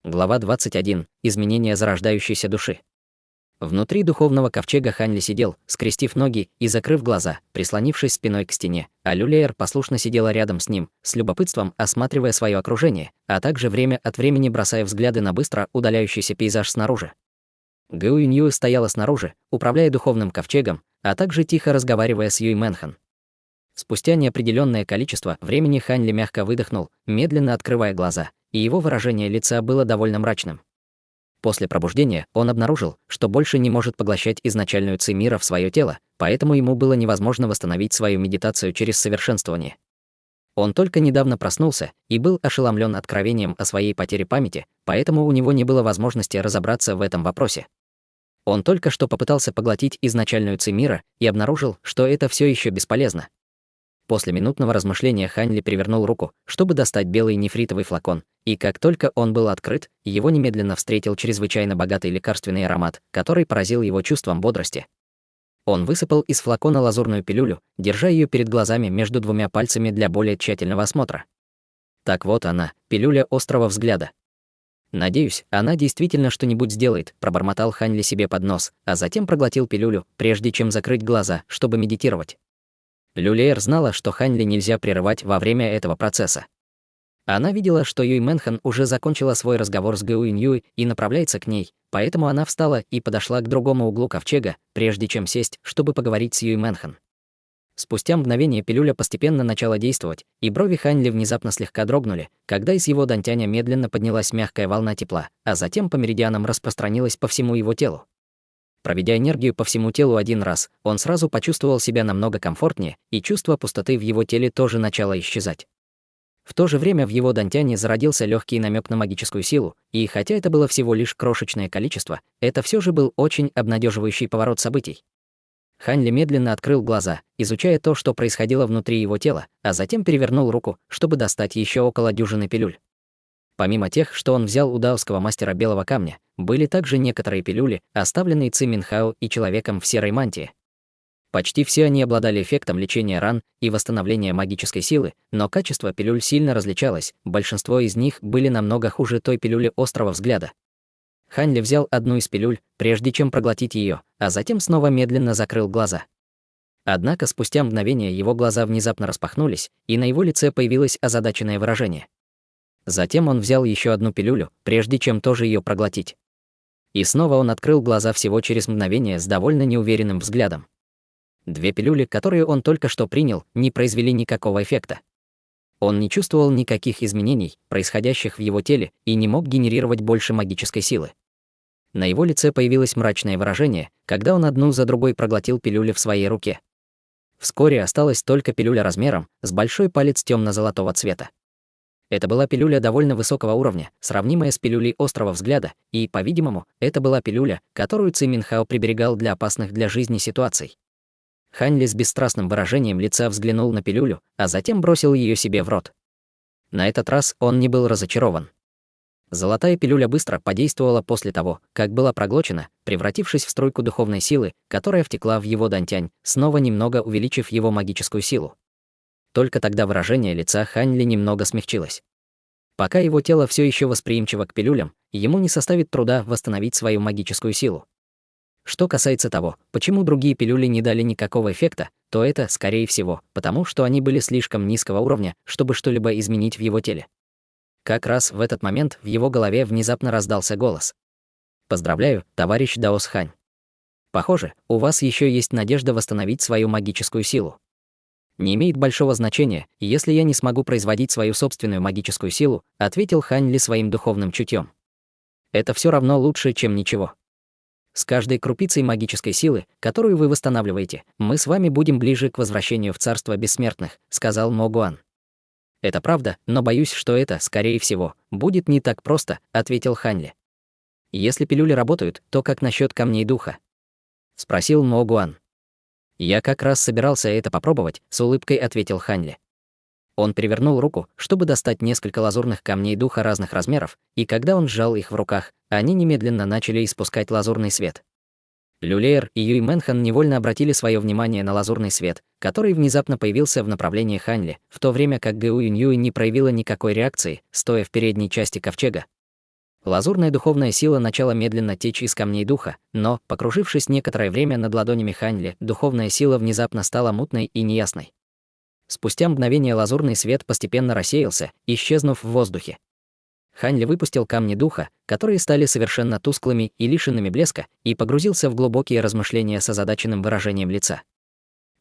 Глава 21. Изменение зарождающейся души. Внутри духовного ковчега Ханли сидел, скрестив ноги и закрыв глаза, прислонившись спиной к стене, а Люлеер послушно сидела рядом с ним, с любопытством осматривая свое окружение, а также время от времени бросая взгляды на быстро удаляющийся пейзаж снаружи. Гуинью стояла снаружи, управляя духовным ковчегом, а также тихо разговаривая с Юй Мэнхан. Спустя неопределенное количество времени Ханли мягко выдохнул, медленно открывая глаза, и его выражение лица было довольно мрачным. После пробуждения он обнаружил, что больше не может поглощать изначальную ци мира в свое тело, поэтому ему было невозможно восстановить свою медитацию через совершенствование. Он только недавно проснулся и был ошеломлен откровением о своей потере памяти, поэтому у него не было возможности разобраться в этом вопросе. Он только что попытался поглотить изначальную ци мира и обнаружил, что это все еще бесполезно. После минутного размышления Ханли перевернул руку, чтобы достать белый нефритовый флакон, и как только он был открыт, его немедленно встретил чрезвычайно богатый лекарственный аромат, который поразил его чувством бодрости. Он высыпал из флакона лазурную пилюлю, держа ее перед глазами между двумя пальцами для более тщательного осмотра. Так вот она, пилюля острого взгляда. «Надеюсь, она действительно что-нибудь сделает», — пробормотал Ханли себе под нос, а затем проглотил пилюлю, прежде чем закрыть глаза, чтобы медитировать. Люлеер знала, что Ханли нельзя прерывать во время этого процесса. Она видела, что Юй Мэнхан уже закончила свой разговор с Гуинью и направляется к ней, поэтому она встала и подошла к другому углу ковчега, прежде чем сесть, чтобы поговорить с Юй Мэнхан. Спустя мгновение пилюля постепенно начала действовать, и брови Ханли внезапно слегка дрогнули, когда из его дантяня медленно поднялась мягкая волна тепла, а затем по меридианам распространилась по всему его телу. Проведя энергию по всему телу один раз, он сразу почувствовал себя намного комфортнее, и чувство пустоты в его теле тоже начало исчезать. В то же время в его дантяне зародился легкий намек на магическую силу, и хотя это было всего лишь крошечное количество, это все же был очень обнадеживающий поворот событий. Ханли медленно открыл глаза, изучая то, что происходило внутри его тела, а затем перевернул руку, чтобы достать еще около дюжины пилюль. Помимо тех, что он взял у даосского мастера белого камня, были также некоторые пилюли, оставленные Ци Минхао и человеком в серой мантии. Почти все они обладали эффектом лечения ран и восстановления магической силы, но качество пилюль сильно различалось, большинство из них были намного хуже той пилюли острого взгляда. Ханли взял одну из пилюль, прежде чем проглотить ее, а затем снова медленно закрыл глаза. Однако спустя мгновение его глаза внезапно распахнулись, и на его лице появилось озадаченное выражение. Затем он взял еще одну пилюлю, прежде чем тоже ее проглотить. И снова он открыл глаза всего через мгновение с довольно неуверенным взглядом. Две пилюли, которые он только что принял, не произвели никакого эффекта. Он не чувствовал никаких изменений, происходящих в его теле, и не мог генерировать больше магической силы. На его лице появилось мрачное выражение, когда он одну за другой проглотил пилюли в своей руке. Вскоре осталась только пилюля размером с большой палец темно-золотого цвета. Это была пилюля довольно высокого уровня, сравнимая с пилюлей острого взгляда, и, по-видимому, это была пилюля, которую Ци Минхао приберегал для опасных для жизни ситуаций. Ханли с бесстрастным выражением лица взглянул на пилюлю, а затем бросил ее себе в рот. На этот раз он не был разочарован. Золотая пилюля быстро подействовала после того, как была проглочена, превратившись в струйку духовной силы, которая втекла в его дантянь, снова немного увеличив его магическую силу. Только тогда выражение лица Ханли немного смягчилось. Пока его тело все еще восприимчиво к пилюлям, ему не составит труда восстановить свою магическую силу. Что касается того, почему другие пилюли не дали никакого эффекта, то это, скорее всего, потому что они были слишком низкого уровня, чтобы что-либо изменить в его теле. Как раз в этот момент в его голове внезапно раздался голос. «Поздравляю, товарищ Даос Хань. Похоже, у вас еще есть надежда восстановить свою магическую силу. Не имеет большого значения, если я не смогу производить свою собственную магическую силу», ответил Ханли своим духовным чутьем. «Это все равно лучше, чем ничего. С каждой крупицей магической силы, которую вы восстанавливаете, мы с вами будем ближе к возвращению в царство бессмертных», сказал Мо Гуан. «Это правда, но боюсь, что это, скорее всего, будет не так просто», ответил Ханли. «Если пилюли работают, то как насчет камней духа?» спросил Мо Гуан. «Я как раз собирался это попробовать», — с улыбкой ответил Ханли. Он перевернул руку, чтобы достать несколько лазурных камней духа разных размеров, и когда он сжал их в руках, они немедленно начали испускать лазурный свет. Люлеер и Юй Мэнхан невольно обратили свое внимание на лазурный свет, который внезапно появился в направлении Ханли, в то время как Гуинью не проявила никакой реакции, стоя в передней части ковчега. Лазурная духовная сила начала медленно течь из камней духа, но, покружившись некоторое время над ладонями Хань Ли, духовная сила внезапно стала мутной и неясной. Спустя мгновение лазурный свет постепенно рассеялся, исчезнув в воздухе. Хань Ли выпустил камни духа, которые стали совершенно тусклыми и лишенными блеска, и погрузился в глубокие размышления с озадаченным выражением лица.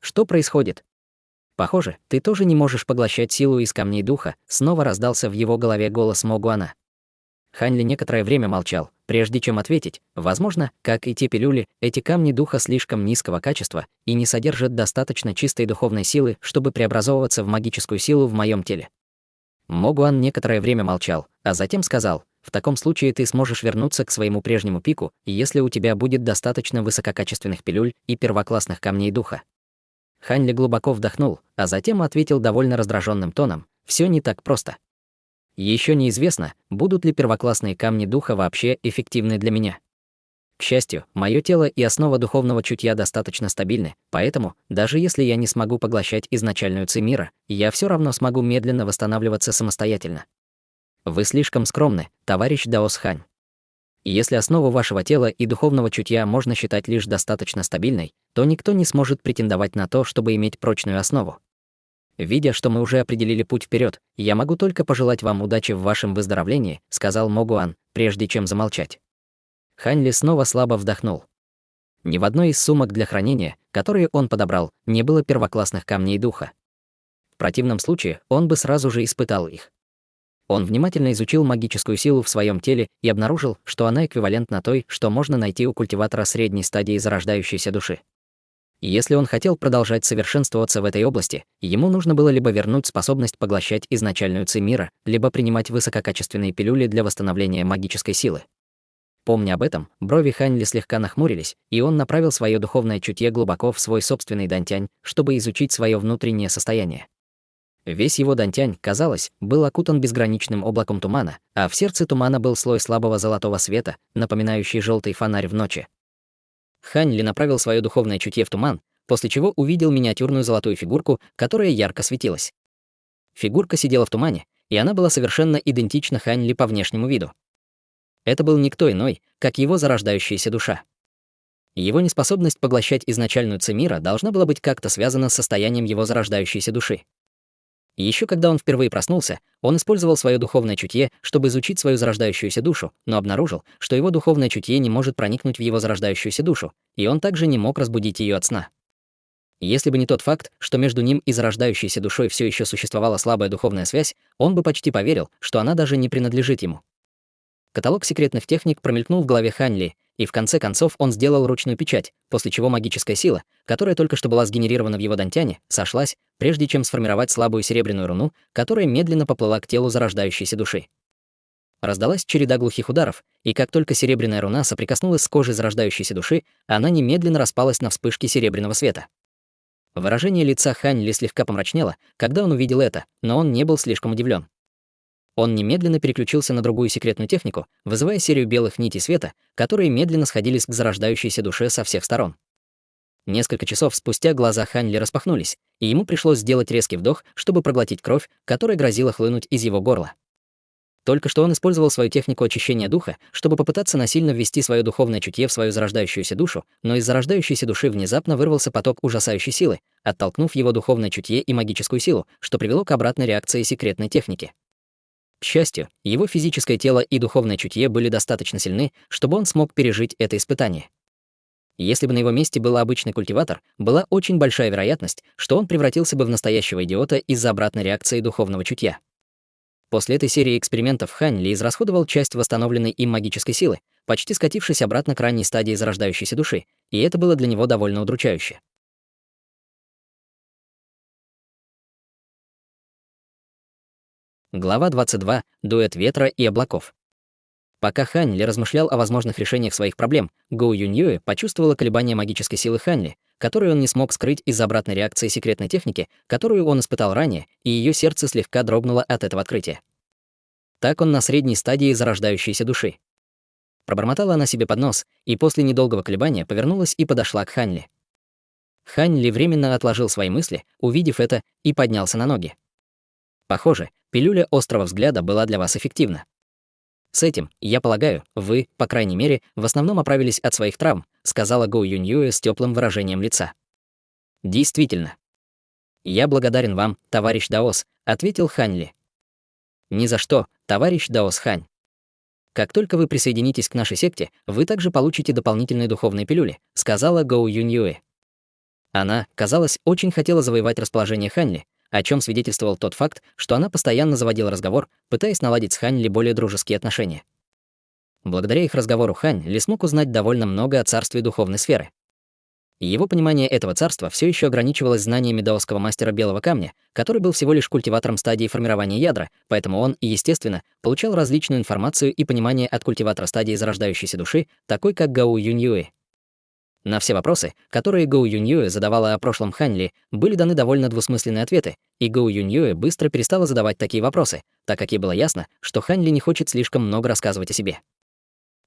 Что происходит? Похоже, ты тоже не можешь поглощать силу из камней духа, снова раздался в его голове голос Могуана. Хань Ли некоторое время молчал, прежде чем ответить: возможно, как и те пилюли, эти камни духа слишком низкого качества и не содержат достаточно чистой духовной силы, чтобы преобразовываться в магическую силу в моем теле. Могуан некоторое время молчал, а затем сказал: в таком случае ты сможешь вернуться к своему прежнему пику, если у тебя будет достаточно высококачественных пилюль и первоклассных камней духа. Хань Ли глубоко вдохнул, а затем ответил довольно раздраженным тоном: все не так просто. Еще неизвестно, будут ли первоклассные камни духа вообще эффективны для меня. К счастью, мое тело и основа духовного чутья достаточно стабильны, поэтому, даже если я не смогу поглощать изначальную ци мира, я все равно смогу медленно восстанавливаться самостоятельно. Вы слишком скромны, товарищ Даос Хань. И если основу вашего тела и духовного чутья можно считать лишь достаточно стабильной, то никто не сможет претендовать на то, чтобы иметь прочную основу. Видя, что мы уже определили путь вперед, я могу только пожелать вам удачи в вашем выздоровлении, сказал Могуан, прежде чем замолчать. Хань Ли снова слабо вдохнул. Ни в одной из сумок для хранения, которые он подобрал, не было первоклассных камней духа. В противном случае он бы сразу же испытал их. Он внимательно изучил магическую силу в своем теле и обнаружил, что она эквивалентна той, что можно найти у культиватора средней стадии зарождающейся души. И если он хотел продолжать совершенствоваться в этой области, ему нужно было либо вернуть способность поглощать изначальную ци мира, либо принимать высококачественные пилюли для восстановления магической силы. Помня об этом, брови Хань Ли слегка нахмурились, и он направил свое духовное чутье глубоко в свой собственный дантянь, чтобы изучить свое внутреннее состояние. Весь его дантянь, казалось, был окутан безграничным облаком тумана, а в сердце тумана был слой слабого золотого света, напоминающий желтый фонарь в ночи. Хань Ли направил свое духовное чутье в туман, после чего увидел миниатюрную золотую фигурку, которая ярко светилась. Фигурка сидела в тумане, и она была совершенно идентична Хань Ли по внешнему виду. Это был никто иной, как его зарождающаяся душа. Его неспособность поглощать изначальную ци мира должна была быть как-то связана с состоянием его зарождающейся души. Еще когда он впервые проснулся, он использовал свое духовное чутье, чтобы изучить свою зарождающуюся душу, но обнаружил, что его духовное чутье не может проникнуть в его зарождающуюся душу, и он также не мог разбудить ее от сна. Если бы не тот факт, что между ним и зарождающейся душой все еще существовала слабая духовная связь, он бы почти поверил, что она даже не принадлежит ему. Каталог секретных техник промелькнул в голове Хань Ли, и в конце концов он сделал ручную печать, после чего магическая сила, которая только что была сгенерирована в его дантяне, сошлась, прежде чем сформировать слабую серебряную руну, которая медленно поплыла к телу зарождающейся души. Раздалась череда глухих ударов, и как только серебряная руна соприкоснулась с кожей зарождающейся души, она немедленно распалась на вспышке серебряного света. Выражение лица Хань Ли слегка помрачнело, когда он увидел это, но он не был слишком удивлен. Он немедленно переключился на другую секретную технику, вызывая серию белых нитей света, которые медленно сходились к зарождающейся душе со всех сторон. Несколько часов спустя глаза Хань Ли распахнулись, и ему пришлось сделать резкий вдох, чтобы проглотить кровь, которая грозила хлынуть из его горла. Только что он использовал свою технику очищения духа, чтобы попытаться насильно ввести свое духовное чутье в свою зарождающуюся душу, но из зарождающейся души внезапно вырвался поток ужасающей силы, оттолкнув его духовное чутье и магическую силу, что привело к обратной реакции секретной техники. К счастью, его физическое тело и духовное чутье были достаточно сильны, чтобы он смог пережить это испытание. Если бы на его месте был обычный культиватор, была очень большая вероятность, что он превратился бы в настоящего идиота из-за обратной реакции духовного чутья. После этой серии экспериментов Хань Ли израсходовал часть восстановленной им магической силы, почти скатившись обратно к ранней стадии зарождающейся души, и это было для него довольно удручающе. Глава 22. Дуэт ветра и облаков. Пока Хань Ли размышлял о возможных решениях своих проблем, Гоу Юньюэ почувствовала колебания магической силы Хань Ли, которую он не смог скрыть из-за обратной реакции секретной техники, которую он испытал ранее, и ее сердце слегка дрогнуло от этого открытия. Так он на средней стадии зарождающейся души. Пробормотала она себе под нос, и после недолгого колебания повернулась и подошла к Хань Ли. Хань Ли временно отложил свои мысли, увидев это, и поднялся на ноги. Похоже, пилюля острого взгляда была для вас эффективна. «С этим, я полагаю, вы, по крайней мере, в основном оправились от своих травм», сказала Гоу Юньюэ с теплым выражением лица. «Действительно. Я благодарен вам, товарищ Даос», ответил Хань Ли. «Ни за что, товарищ Даос Хань. Как только вы присоединитесь к нашей секте, вы также получите дополнительные духовные пилюли», сказала Гоу Юньюэ. Она, казалось, очень хотела завоевать расположение Хань Ли, о чем свидетельствовал тот факт, что она постоянно заводила разговор, пытаясь наладить с Хань Ли более дружеские отношения. Благодаря их разговору Хань Ли смог узнать довольно много о царстве духовной сферы. Его понимание этого царства все еще ограничивалось знаниями даосского мастера белого камня, который был всего лишь культиватором стадии формирования ядра, поэтому он, естественно, получал различную информацию и понимание от культиватора стадии зарождающейся души, такой как Гоу Юньюэ. На все вопросы, которые Гоу Юньюэ задавала о прошлом Хань Ли, были даны довольно двусмысленные ответы, и Гоу Юньюэ быстро перестала задавать такие вопросы, так как ей было ясно, что Хань Ли не хочет слишком много рассказывать о себе.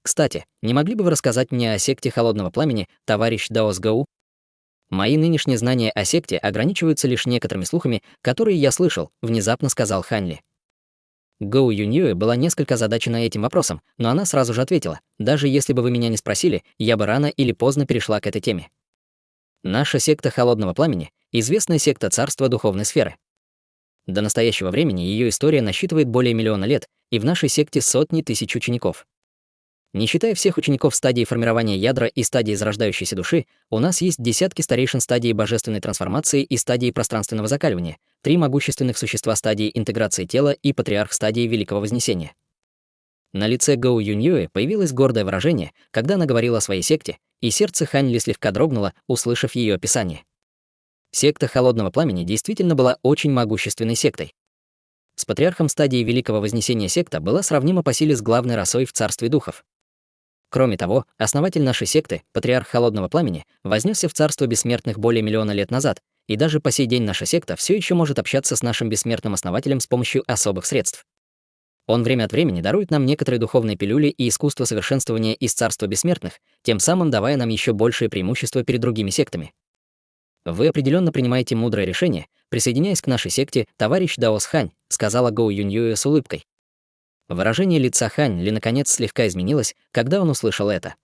«Кстати, не могли бы вы рассказать мне о секте Холодного Пламени, товарищ Даос Гоу? Мои нынешние знания о секте ограничиваются лишь некоторыми слухами, которые я слышал», внезапно сказал Хань Ли. Гоу Юньюэ была несколько озадачена этим вопросом, но она сразу же ответила: «Даже если бы вы меня не спросили, я бы рано или поздно перешла к этой теме. Наша секта Холодного Пламени — известная секта царства духовной сферы. До настоящего времени ее история насчитывает более миллиона лет, и в нашей секте сотни тысяч учеников. Не считая всех учеников стадии формирования ядра и стадии зарождающейся души, у нас есть десятки старейшин стадии божественной трансформации и стадии пространственного закаливания, 3 могущественных существа стадии интеграции тела и патриарх стадии Великого Вознесения». На лице Гоу Юньюэ появилось гордое выражение, когда она говорила о своей секте, и сердце Хань Ли слегка дрогнуло, услышав ее описание. Секта Холодного Пламени действительно была очень могущественной сектой. С патриархом стадии Великого Вознесения секта была сравнима по силе с главной расой в царстве духов. Кроме того, основатель нашей секты, патриарх Холодного Пламени, вознесся в царство бессмертных более миллиона лет назад, и даже по сей день наша секта все еще может общаться с нашим бессмертным основателем с помощью особых средств. Он время от времени дарует нам некоторые духовные пилюли и искусство совершенствования из царства бессмертных, тем самым давая нам еще большее преимущество перед другими сектами. Вы определенно принимаете мудрое решение, присоединяясь к нашей секте, товарищ Даос Хань, сказала Гоу Юньюэ с улыбкой. Выражение лица Хань Ли наконец слегка изменилось, когда он услышал это.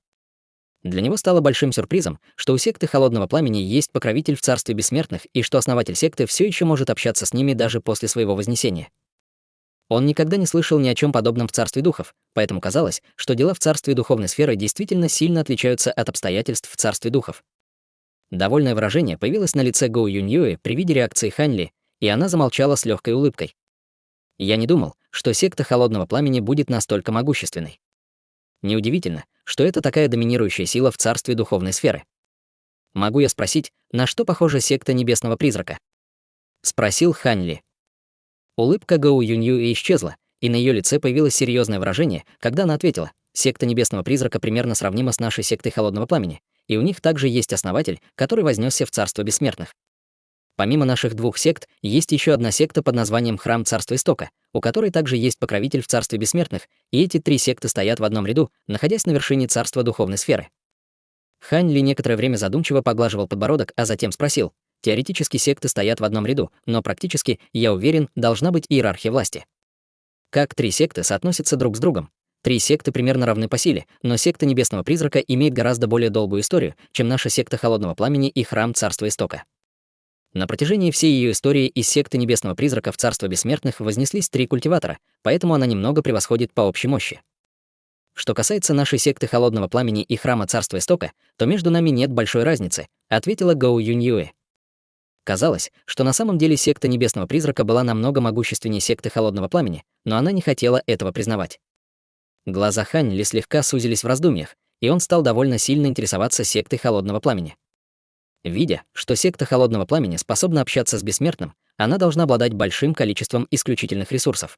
Для него стало большим сюрпризом, что у секты Холодного Пламени есть покровитель в царстве бессмертных и что основатель секты все еще может общаться с ними даже после своего вознесения. Он никогда не слышал ни о чем подобном в царстве духов, поэтому казалось, что дела в царстве духовной сферы действительно сильно отличаются от обстоятельств в царстве духов. Довольное выражение появилось на лице Гоу Юньюэ при виде реакции Хань Ли, и она замолчала с легкой улыбкой. Я не думал, что секта Холодного Пламени будет настолько могущественной. Неудивительно, что это такая доминирующая сила в царстве духовной сферы. Могу я спросить, на что похожа секта Небесного Призрака? Спросил Хань Ли. Улыбка Гоу Юньюэ исчезла, и на ее лице появилось серьезное выражение, когда она ответила: секта Небесного Призрака примерно сравнима с нашей сектой Холодного Пламени, и у них также есть основатель, который вознесся в царство бессмертных. Помимо наших 2 сект, есть еще одна секта под названием Храм Царства Истока, у которой также есть покровитель в царстве бессмертных, и эти 3 секты стоят в одном ряду, находясь на вершине царства духовной сферы. Хань Ли некоторое время задумчиво поглаживал подбородок, а затем спросил: теоретически секты стоят в одном ряду, но практически, я уверен, должна быть иерархия власти. Как 3 секты соотносятся друг с другом? 3 секты примерно равны по силе, но секта Небесного Призрака имеет гораздо более долгую историю, чем наша секта Холодного Пламени и Храм Царства Истока. На протяжении всей ее истории из секты Небесного Призрака в царство бессмертных вознеслись 3 культиватора, поэтому она немного превосходит по общей мощи. Что касается нашей секты Холодного Пламени и Храма Царства Истока, то между нами нет большой разницы, ответила Гоу Юньюэ. Казалось, что на самом деле секта Небесного Призрака была намного могущественнее секты Холодного Пламени, но она не хотела этого признавать. Глаза Хань Ли слегка сузились в раздумьях, и он стал довольно сильно интересоваться сектой Холодного Пламени. Видя, что секта Холодного Пламени способна общаться с бессмертным, она должна обладать большим количеством исключительных ресурсов.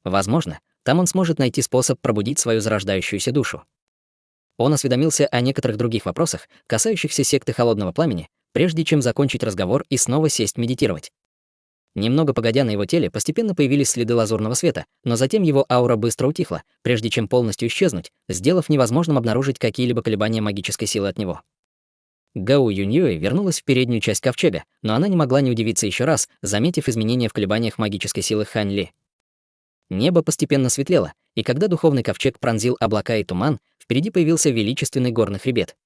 Возможно, там он сможет найти способ пробудить свою зарождающуюся душу. Он осведомился о некоторых других вопросах, касающихся секты Холодного Пламени, прежде чем закончить разговор и снова сесть медитировать. Немного погодя, на его теле постепенно появились следы лазурного света, но затем его аура быстро утихла, прежде чем полностью исчезнуть, сделав невозможным обнаружить какие-либо колебания магической силы от него. Гоу Юньюэ вернулась в переднюю часть ковчега, но она не могла не удивиться еще раз, заметив изменения в колебаниях магической силы Хань Ли. Небо постепенно светлело, и когда духовный ковчег пронзил облака и туман, впереди появился величественный горный хребет.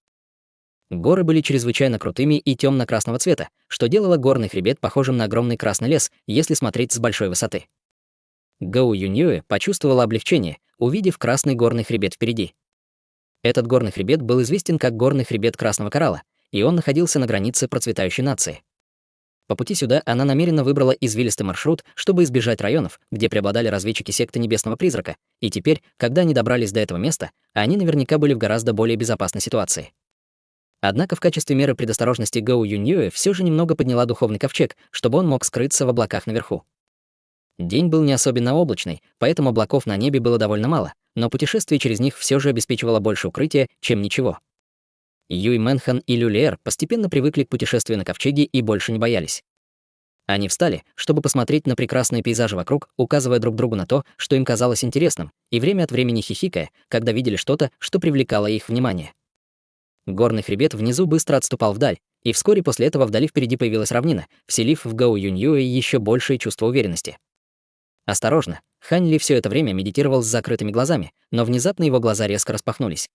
Горы были чрезвычайно крутыми и темно-красного цвета, что делало горный хребет похожим на огромный красный лес, если смотреть с большой высоты. Гоу Юньюэ почувствовала облегчение, увидев красный горный хребет впереди. Этот горный хребет был известен как горный хребет Красного Коралла, и он находился на границе процветающей нации. По пути сюда она намеренно выбрала извилистый маршрут, чтобы избежать районов, где преобладали разведчики секты Небесного Призрака, и теперь, когда они добрались до этого места, они наверняка были в гораздо более безопасной ситуации. Однако в качестве меры предосторожности Гоу Юньюэ все же немного подняла духовный ковчег, чтобы он мог скрыться в облаках наверху. День был не особенно облачный, поэтому облаков на небе было довольно мало, но путешествие через них все же обеспечивало больше укрытия, чем ничего. Юй Мэнхан и Люлиэр постепенно привыкли к путешествию на ковчеге и больше не боялись. Они встали, чтобы посмотреть на прекрасные пейзажи вокруг, указывая друг другу на то, что им казалось интересным, и время от времени хихикая, когда видели что-то, что привлекало их внимание. Горный хребет внизу быстро отступал вдаль, и вскоре после этого вдали впереди появилась равнина, вселив в Гоу Юньюэ еще большее чувство уверенности. Осторожно, Хань Ли все это время медитировал с закрытыми глазами, но внезапно его глаза резко распахнулись.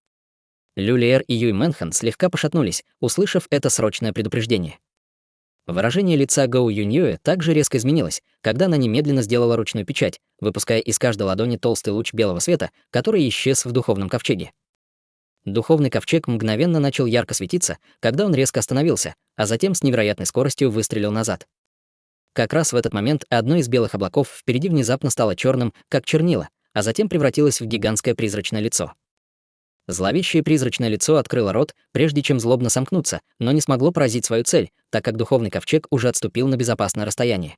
Люлиэр и Юй Мэнхан слегка пошатнулись, услышав это срочное предупреждение. Выражение лица Гоу Юньюэ также резко изменилось, когда она немедленно сделала ручную печать, выпуская из каждой ладони толстый луч белого света, который исчез в духовном ковчеге. Духовный ковчег мгновенно начал ярко светиться, когда он резко остановился, а затем с невероятной скоростью выстрелил назад. Как раз в этот момент одно из белых облаков впереди внезапно стало черным, как чернила, а затем превратилось в гигантское призрачное лицо. Зловещее призрачное лицо открыло рот, прежде чем злобно сомкнуться, но не смогло поразить свою цель, так как духовный ковчег уже отступил на безопасное расстояние.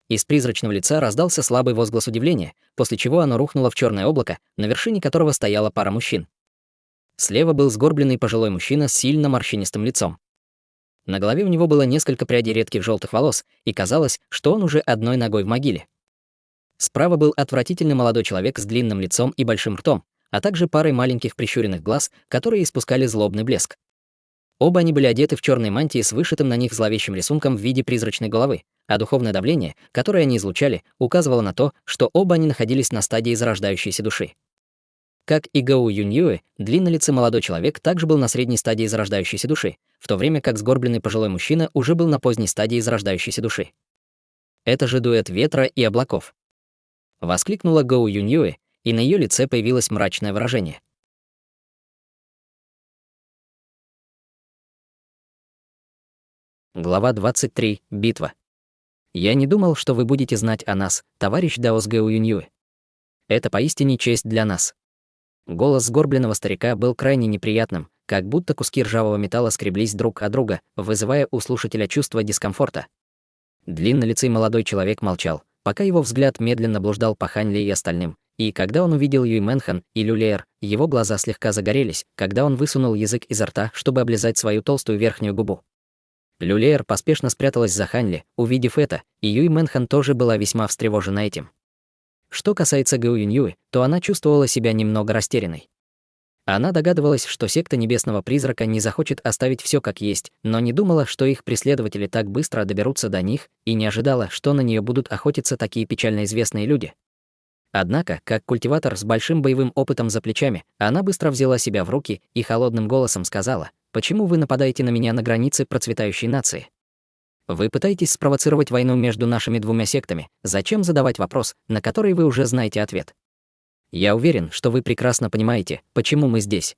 Из призрачного лица раздался слабый возглас удивления, после чего оно рухнуло в черное облако, на вершине которого стояла пара мужчин. Слева был сгорбленный пожилой мужчина с сильно морщинистым лицом. На голове у него было несколько прядей редких желтых волос, и казалось, что он уже одной ногой в могиле. Справа был отвратительный молодой человек с длинным лицом и большим ртом, а также парой маленьких прищуренных глаз, которые испускали злобный блеск. Оба они были одеты в черные мантии с вышитым на них зловещим рисунком в виде призрачной головы, а духовное давление, которое они излучали, указывало на то, что оба они находились на стадии зарождающейся души. Как и Гоу Юньюэ, длиннолицый молодой человек также был на средней стадии зарождающейся души, в то время как сгорбленный пожилой мужчина уже был на поздней стадии зарождающейся души. Это же дуэт ветра и облаков. Воскликнула Гоу Юньюэ, и на ее лице появилось мрачное выражение. Глава 23. Битва. Я не думал, что вы будете знать о нас, товарищ Даос Гоу Юньюэ. Это поистине честь для нас. Голос сгорбленного старика был крайне неприятным, как будто куски ржавого металла скреблись друг от друга, вызывая у слушателя чувство дискомфорта. Длиннолицый молодой человек молчал, пока его взгляд медленно блуждал по Хань Ли и остальным, и когда он увидел Юй Мэнхан и Люлиэр, его глаза слегка загорелись, когда он высунул язык изо рта, чтобы облизать свою толстую верхнюю губу. Люлиэр поспешно спряталась за Хань Ли, увидев это, и Юй Мэнхан тоже была весьма встревожена этим. Что касается Гоу Юньюэ, то она чувствовала себя немного растерянной. Она догадывалась, что секта Небесного Призрака не захочет оставить все как есть, но не думала, что их преследователи так быстро доберутся до них, и не ожидала, что на нее будут охотиться такие печально известные люди. Однако, как культиватор с большим боевым опытом за плечами, она быстро взяла себя в руки и холодным голосом сказала: «Почему вы нападаете на меня на границе процветающей нации? Вы пытаетесь спровоцировать войну между нашими двумя сектами. Зачем задавать вопрос, на который вы уже знаете ответ? Я уверен, что вы прекрасно понимаете, почему мы здесь.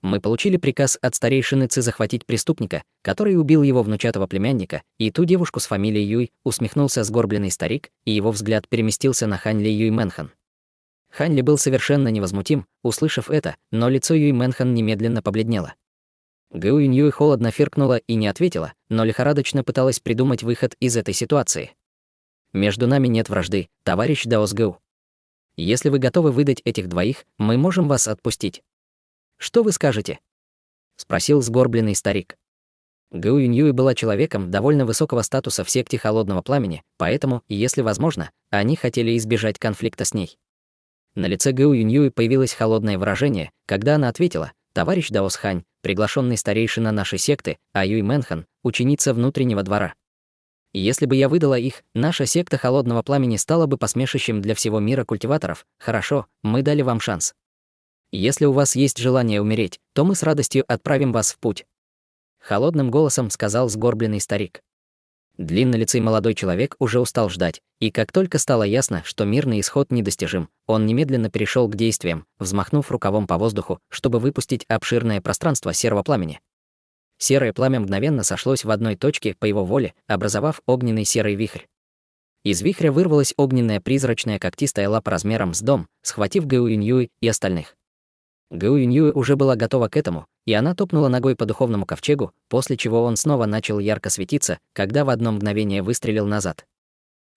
Мы получили приказ от старейшины Ци захватить преступника, который убил его внучатого племянника, и ту девушку с фамилией Юй», усмехнулся сгорбленный старик, и его взгляд переместился на Хань Ли Юй Мэнхан. Хань Ли был совершенно невозмутим, услышав это, но лицо Юй Мэнхан немедленно побледнело. Гоу Юньюэ холодно фыркнула и не ответила, но лихорадочно пыталась придумать выход из этой ситуации. «Между нами нет вражды, товарищ Даос Гоу. Если вы готовы выдать этих двоих, мы можем вас отпустить. Что вы скажете?» — спросил сгорбленный старик. Гоу Юньюэ была человеком довольно высокого статуса в секте Холодного Пламени, поэтому, если возможно, они хотели избежать конфликта с ней. На лице Гоу Юньюэ появилось холодное выражение, когда она ответила: «Товарищ Даос Хань, приглашенный старейшина нашей секты, а Юй Мэнхан — ученица внутреннего двора. Если бы я выдала их, наша секта Холодного Пламени стала бы посмешищем для всего мира культиваторов. Хорошо, мы дали вам шанс. Если у вас есть желание умереть, то мы с радостью отправим вас в путь. Холодным голосом сказал сгорбленный старик. Длиннолицый молодой человек уже устал ждать, и как только стало ясно, что мирный исход недостижим, он немедленно перешел к действиям, взмахнув рукавом по воздуху, чтобы выпустить обширное пространство серого пламени. Серое пламя мгновенно сошлось в одной точке по его воле, образовав огненный серый вихрь. Из вихря вырвалась огненная призрачная когтистая лапа размером с дом, схватив Гэу Юньюй и остальных. Гэу Юньюй уже была готова к этому, и она топнула ногой по духовному ковчегу, после чего он снова начал ярко светиться, когда в одно мгновение выстрелил назад.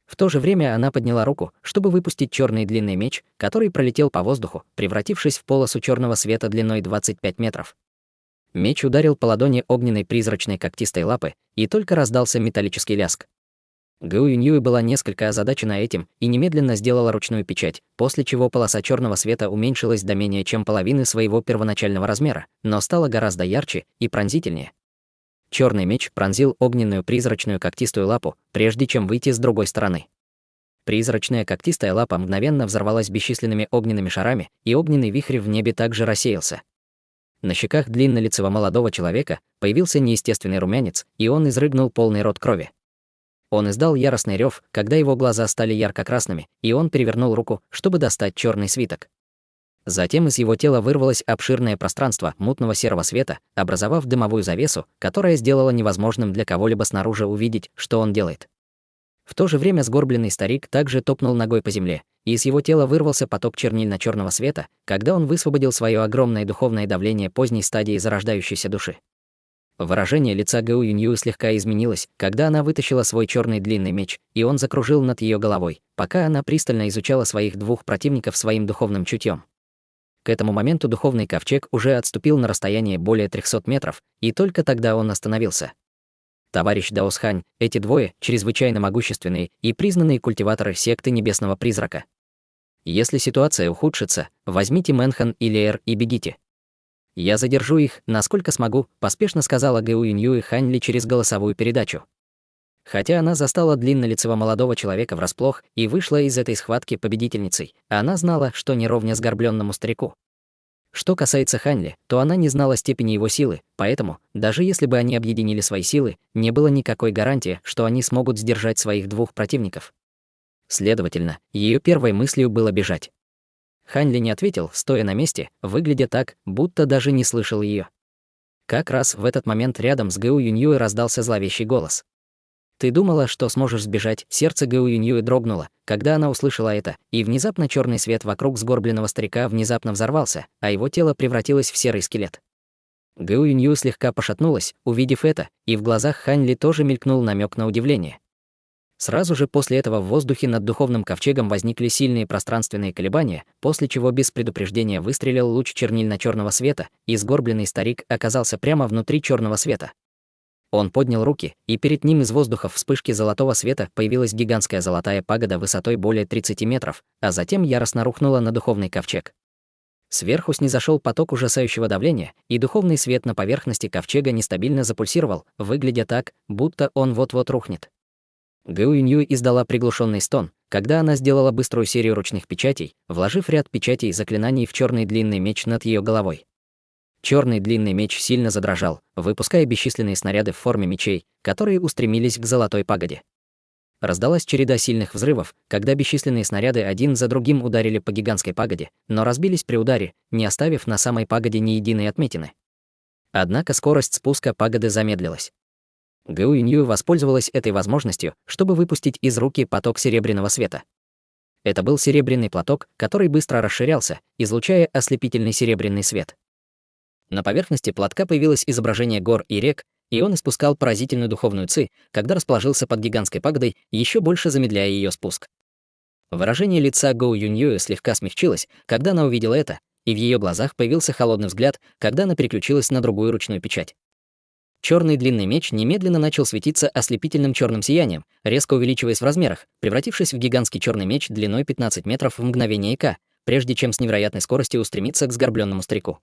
В то же время она подняла руку, чтобы выпустить черный длинный меч, который пролетел по воздуху, превратившись в полосу черного света длиной 25 метров. Меч ударил по ладони огненной призрачной когтистой лапы, и только раздался металлический лязг. Гэу Юньюй была несколько озадачена этим и немедленно сделала ручную печать, после чего полоса черного света уменьшилась до менее чем половины своего первоначального размера, но стала гораздо ярче и пронзительнее. Черный меч пронзил огненную призрачную когтистую лапу, прежде чем выйти с другой стороны. Призрачная когтистая лапа мгновенно взорвалась бесчисленными огненными шарами, и огненный вихрь в небе также рассеялся. На щеках длиннолицего молодого человека появился неестественный румянец, и он изрыгнул полный рот крови. Он издал яростный рев, когда его глаза стали ярко-красными, и он перевернул руку, чтобы достать черный свиток. Затем из его тела вырвалось обширное пространство мутного серого света, образовав дымовую завесу, которая сделала невозможным для кого-либо снаружи увидеть, что он делает. В то же время сгорбленный старик также топнул ногой по земле, и из его тела вырвался поток чернильно-черного света, когда он высвободил свое огромное духовное давление поздней стадии зарождающейся души. Выражение лица Гэу Юньюй слегка изменилось, когда она вытащила свой черный длинный меч, и он закружил над ее головой, пока она пристально изучала своих двух противников своим духовным чутьем. К этому моменту духовный ковчег уже отступил на расстояние более 300 метров, и только тогда он остановился. Товарищ Даосхань, эти двое чрезвычайно могущественные и признанные культиваторы секты Небесного Призрака. Если ситуация ухудшится, возьмите Мэнхан и Леер и бегите. «Я задержу их, насколько смогу», — поспешно сказала Гэу Юньюй Ханьли через голосовую передачу. Хотя она застала длиннолицего молодого человека врасплох и вышла из этой схватки победительницей, она знала, что не ровня сгорбленному старику. Что касается Ханьли, то она не знала степени его силы, поэтому, даже если бы они объединили свои силы, не было никакой гарантии, что они смогут сдержать своих двух противников. Следовательно, ее первой мыслью было бежать. Ханьли не ответил, стоя на месте, выглядя так, будто даже не слышал ее. Как раз в этот момент рядом с Гэу Юньюй раздался зловещий голос. «Ты думала, что сможешь сбежать?» Сердце Гэу Юньюй дрогнуло, когда она услышала это, и внезапно черный свет вокруг сгорбленного старика внезапно взорвался, а его тело превратилось в серый скелет. Гэу Юньюй слегка пошатнулась, увидев это, и в глазах Ханьли тоже мелькнул намек на удивление. Сразу же после этого в воздухе над духовным ковчегом возникли сильные пространственные колебания, после чего без предупреждения выстрелил луч чернильно-черного света, и сгорбленный старик оказался прямо внутри черного света. Он поднял руки, и перед ним из воздуха в вспышке золотого света появилась гигантская золотая пагода высотой более 30 метров, а затем яростно рухнула на духовный ковчег. Сверху снизошел поток ужасающего давления, и духовный свет на поверхности ковчега нестабильно запульсировал, выглядя так, будто он вот-вот рухнет. Гэу Юньюй издала приглушенный стон, когда она сделала быструю серию ручных печатей, вложив ряд печатей и заклинаний в черный длинный меч над ее головой. Черный длинный меч сильно задрожал, выпуская бесчисленные снаряды в форме мечей, которые устремились к золотой пагоде. Раздалась череда сильных взрывов, когда бесчисленные снаряды один за другим ударили по гигантской пагоде, но разбились при ударе, не оставив на самой пагоде ни единой отметины. Однако скорость спуска пагоды замедлилась. Гэу Юньюй воспользовалась этой возможностью, чтобы выпустить из руки поток серебряного света. Это был серебряный платок, который быстро расширялся, излучая ослепительный серебряный свет. На поверхности платка появилось изображение гор и рек, и он испускал поразительную духовную ци, когда расположился под гигантской пагодой, еще больше замедляя ее спуск. Выражение лица Гэу Юньюй слегка смягчилось, когда она увидела это, и в ее глазах появился холодный взгляд, когда она переключилась на другую ручную печать. Черный длинный меч немедленно начал светиться ослепительным черным сиянием, резко увеличиваясь в размерах, превратившись в гигантский черный меч длиной 15 метров в мгновение ока, прежде чем с невероятной скоростью устремиться к сгорбленному старику.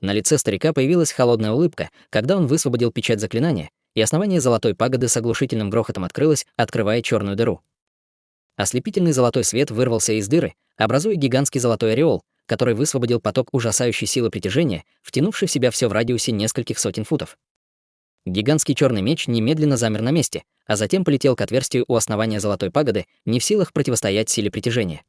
На лице старика появилась холодная улыбка, когда он высвободил печать заклинания, и основание золотой пагоды с оглушительным грохотом открылось, открывая черную дыру. Ослепительный золотой свет вырвался из дыры, образуя гигантский золотой ореол, который высвободил поток ужасающей силы притяжения, втянувший в себя все в радиусе нескольких сотен футов. Гигантский черный меч немедленно замер на месте, а затем полетел к отверстию у основания золотой пагоды, не в силах противостоять силе притяжения.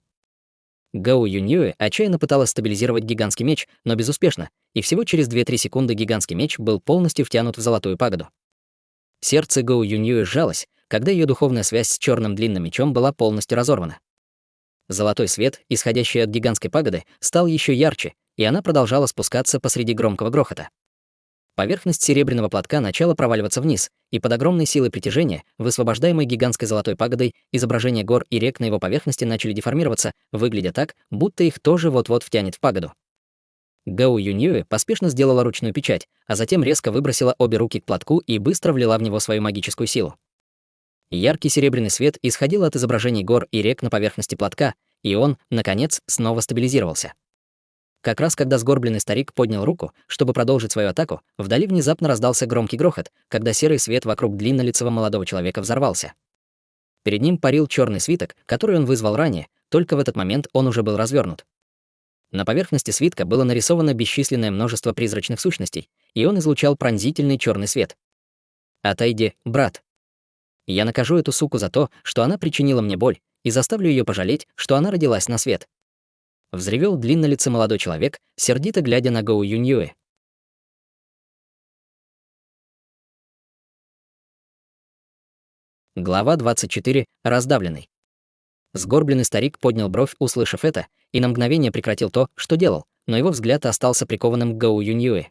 Гоу Юньюэ отчаянно пыталась стабилизировать гигантский меч, но безуспешно, и всего через 2-3 секунды гигантский меч был полностью втянут в золотую пагоду. Сердце Гоу Юньюэ сжалось, когда ее духовная связь с черным длинным мечом была полностью разорвана. Золотой свет, исходящий от гигантской пагоды, стал еще ярче, и она продолжала спускаться посреди громкого грохота. Поверхность серебряного платка начала проваливаться вниз, и под огромной силой притяжения, высвобождаемой гигантской золотой пагодой, изображения гор и рек на его поверхности начали деформироваться, выглядя так, будто их тоже вот-вот втянет в пагоду. Гоу Юньюэ поспешно сделала ручную печать, а затем резко выбросила обе руки к платку и быстро влила в него свою магическую силу. Яркий серебряный свет исходил от изображений гор и рек на поверхности платка, и он, наконец, снова стабилизировался. Как раз когда сгорбленный старик поднял руку, чтобы продолжить свою атаку, вдали внезапно раздался громкий грохот, когда серый свет вокруг длиннолицего молодого человека взорвался. Перед ним парил черный свиток, который он вызвал ранее, только в этот момент он уже был развернут. На поверхности свитка было нарисовано бесчисленное множество призрачных сущностей, и он излучал пронзительный черный свет. «Отойди, брат. Я накажу эту суку за то, что она причинила мне боль, и заставлю ее пожалеть, что она родилась на свет». Взревел длиннолицый молодой человек, сердито глядя на Гоу Юньюэ. Глава 24. Раздавленный. Сгорбленный старик поднял бровь, услышав это, и на мгновение прекратил то, что делал, но его взгляд остался прикованным к Гоу Юньюэ.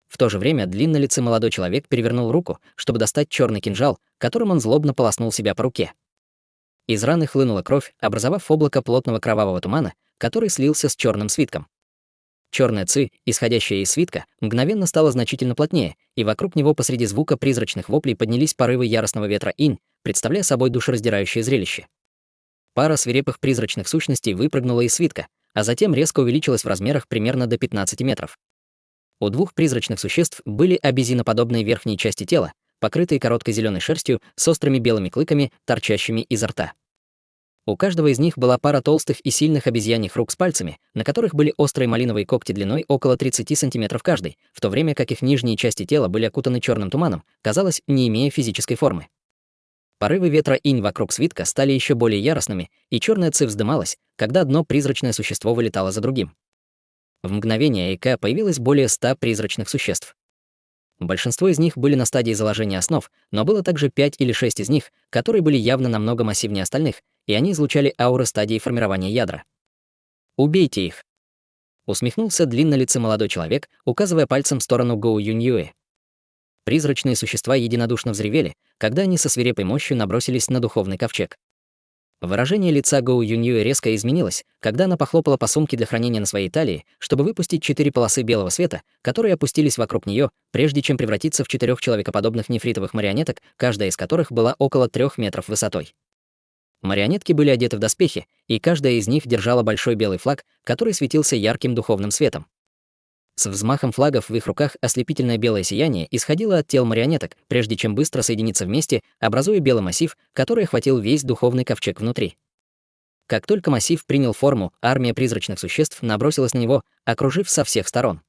В то же время длиннолицый молодой человек перевернул руку, чтобы достать черный кинжал, которым он злобно полоснул себя по руке. Из раны хлынула кровь, образовав облако плотного кровавого тумана, который слился с черным свитком. Черная ци, исходящая из свитка, мгновенно стала значительно плотнее, и вокруг него посреди звука призрачных воплей поднялись порывы яростного ветра инь, представляя собой душераздирающее зрелище. Пара свирепых призрачных сущностей выпрыгнула из свитка, а затем резко увеличилась в размерах примерно до 15 метров. У двух призрачных существ были обезьяноподобные верхние части тела, покрытые короткой зеленой шерстью с острыми белыми клыками, торчащими изо рта. У каждого из них была пара толстых и сильных обезьяньих рук с пальцами, на которых были острые малиновые когти длиной около 30 сантиметров каждый, в то время как их нижние части тела были окутаны черным туманом, казалось, не имея физической формы. Порывы ветра инь вокруг свитка стали еще более яростными, и черная ци вздымалась, когда одно призрачное существо вылетало за другим. В мгновение Эйка появилось более 100 призрачных существ. Большинство из них были на стадии заложения основ, но было также 5 или 6 из них, которые были явно намного массивнее остальных, и они излучали ауры стадии формирования ядра. «Убейте их!» Усмехнулся длиннолицый молодой человек, указывая пальцем в сторону Гоу Юньюэ. Призрачные существа единодушно взревели, когда они со свирепой мощью набросились на духовный ковчег. Выражение лица Гоу Юньюэ резко изменилось, когда она похлопала по сумке для хранения на своей талии, чтобы выпустить 4 полосы белого света, которые опустились вокруг нее, прежде чем превратиться в 4 человекоподобных нефритовых марионеток, каждая из которых была около 3 метров высотой. Марионетки были одеты в доспехи, и каждая из них держала большой белый флаг, который светился ярким духовным светом. С взмахом флагов в их руках ослепительное белое сияние исходило от тел марионеток, прежде чем быстро соединиться вместе, образуя белый массив, который охватил весь духовный ковчег внутри. Как только массив принял форму, армия призрачных существ набросилась на него, окружив со всех сторон.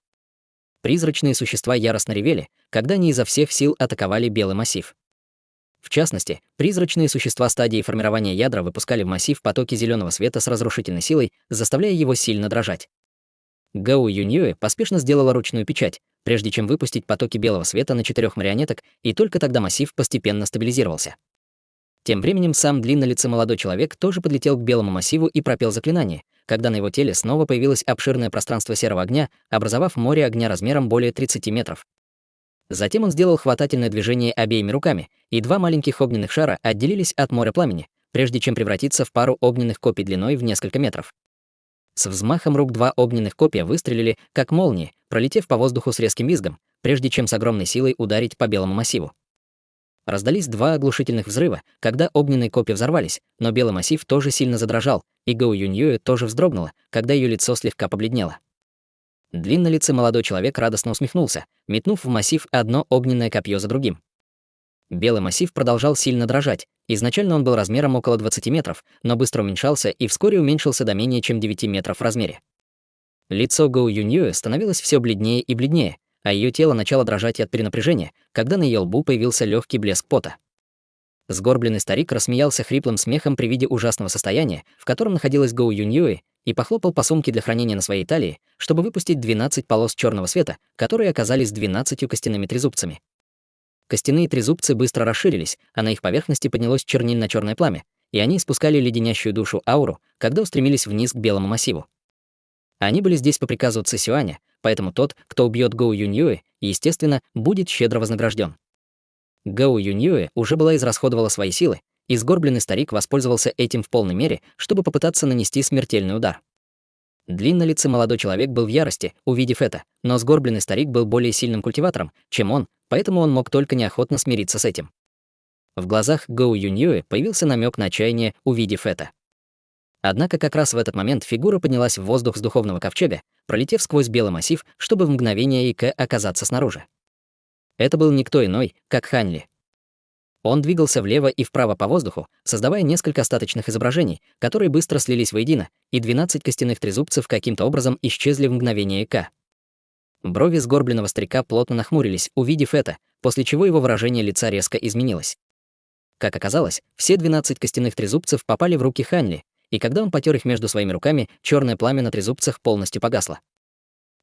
Призрачные существа яростно ревели, когда они изо всех сил атаковали белый массив. В частности, призрачные существа стадии формирования ядра выпускали в массив потоки зеленого света с разрушительной силой, заставляя его сильно дрожать. Гоу Юньюэ поспешно сделала ручную печать, прежде чем выпустить потоки белого света на 4 марионеток, и только тогда массив постепенно стабилизировался. Тем временем сам длиннолицый молодой человек тоже подлетел к белому массиву и пропел заклинание, когда на его теле снова появилось обширное пространство серого огня, образовав море огня размером более 30 метров. Затем он сделал хватательное движение обеими руками, и 2 маленьких огненных шара отделились от моря пламени, прежде чем превратиться в пару огненных копий длиной в несколько метров. С взмахом рук 2 огненных копья выстрелили, как молнии, пролетев по воздуху с резким визгом, прежде чем с огромной силой ударить по белому массиву. Раздались 2 оглушительных взрыва, когда огненные копья взорвались, но белый массив тоже сильно задрожал, и Гоу Юньюэ тоже вздрогнула, когда ее лицо слегка побледнело. Длиннолицый молодой человек радостно усмехнулся, метнув в массив одно огненное копье за другим. Белый массив продолжал сильно дрожать. Изначально он был размером около 20 метров, но быстро уменьшался и вскоре уменьшился до менее чем 9 метров в размере. Лицо Гоу Юньюэ становилось все бледнее и бледнее, а ее тело начало дрожать от перенапряжения, когда на ее лбу появился легкий блеск пота. Сгорбленный старик рассмеялся хриплым смехом при виде ужасного состояния, в котором находилась Гоу Юньюэ, и похлопал по сумке для хранения на своей талии, чтобы выпустить 12 полос черного света, которые оказались 12 костяными трезубцами. Костяные трезубцы быстро расширились, а на их поверхности поднялось чернильно-черное пламя, и они испускали леденящую душу ауру, когда устремились вниз к белому массиву. Они были здесь по приказу Цисюаня, поэтому тот, кто убьет Гоу Юньюэ, естественно, будет щедро вознагражден. Гоу Юньюэ уже была израсходовала свои силы, и сгорбленный старик воспользовался этим в полной мере, чтобы попытаться нанести смертельный удар. Длиннолицый молодой человек был в ярости, увидев это, но сгорбленный старик был более сильным культиватором, чем он, поэтому он мог только неохотно смириться с этим. В глазах Гоу Юньюэ появился намек на отчаяние, увидев это. Однако как раз в этот момент фигура поднялась в воздух с духовного ковчега, пролетев сквозь белый массив, чтобы в мгновение Икэ оказаться снаружи. Это был никто иной, как Хань Ли. Он двигался влево и вправо по воздуху, создавая несколько остаточных изображений, которые быстро слились воедино, и 12 костяных трезубцев каким-то образом исчезли в мгновение Икэ. Брови сгорбленного старика плотно нахмурились, увидев это, после чего его выражение лица резко изменилось. Как оказалось, все 12 костяных трезубцев попали в руки Хань Ли, и когда он потер их между своими руками, черное пламя на трезубцах полностью погасло.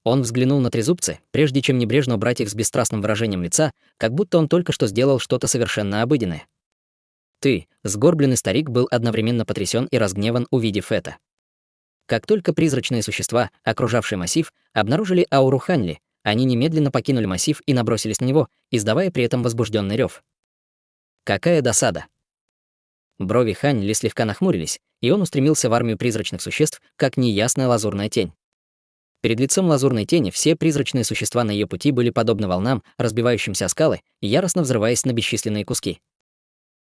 Он взглянул на трезубцы, прежде чем небрежно убрать их с бесстрастным выражением лица, как будто он только что сделал что-то совершенно обыденное. Сгорбленный старик был одновременно потрясен и разгневан, увидев это. Как только призрачные существа, окружавшие массив, обнаружили ауру Хань Ли, они немедленно покинули массив и набросились на него, издавая при этом возбужденный рев. Какая досада! Брови Хань Ли слегка нахмурились, и он устремился в армию призрачных существ, как неясная лазурная тень. Перед лицом лазурной тени все призрачные существа на ее пути были подобны волнам, разбивающимся о скалы, яростно взрываясь на бесчисленные куски.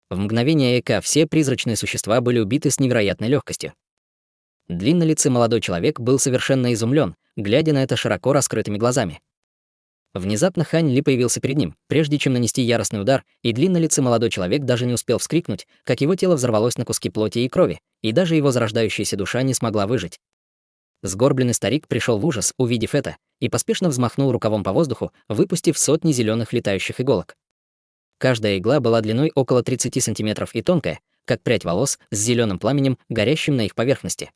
В мгновение Эка все призрачные существа были убиты с невероятной легкостью. Длиннолицый молодой человек был совершенно изумлен, глядя на это широко раскрытыми глазами. Внезапно Хань Ли появился перед ним, прежде чем нанести яростный удар, и длиннолицый молодой человек даже не успел вскрикнуть, как его тело взорвалось на куски плоти и крови, и даже его зарождающаяся душа не смогла выжить. Сгорбленный старик пришел в ужас, увидев это, и поспешно взмахнул рукавом по воздуху, выпустив сотни зеленых летающих иголок. Каждая игла была длиной около 30 сантиметров и тонкая, как прядь волос, с зеленым пламенем, горящим на их поверхности.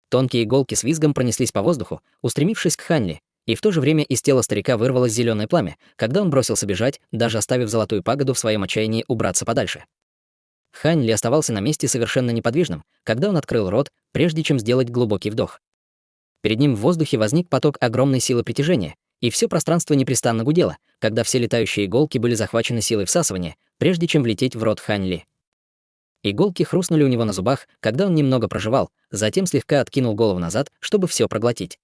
Тонкие иголки с визгом пронеслись по воздуху, устремившись к Хань Ли, и в то же время из тела старика вырвалось зеленое пламя, когда он бросился бежать, даже оставив золотую пагоду в своем отчаянии убраться подальше. Хань Ли оставался на месте совершенно неподвижным, когда он открыл рот, прежде чем сделать глубокий вдох. Перед ним в воздухе возник поток огромной силы притяжения, и все пространство непрестанно гудело, когда все летающие иголки были захвачены силой всасывания, прежде чем влететь в рот Хань Ли. Иголки хрустнули у него на зубах, когда он немного прожевал, затем слегка откинул голову назад, чтобы все проглотить.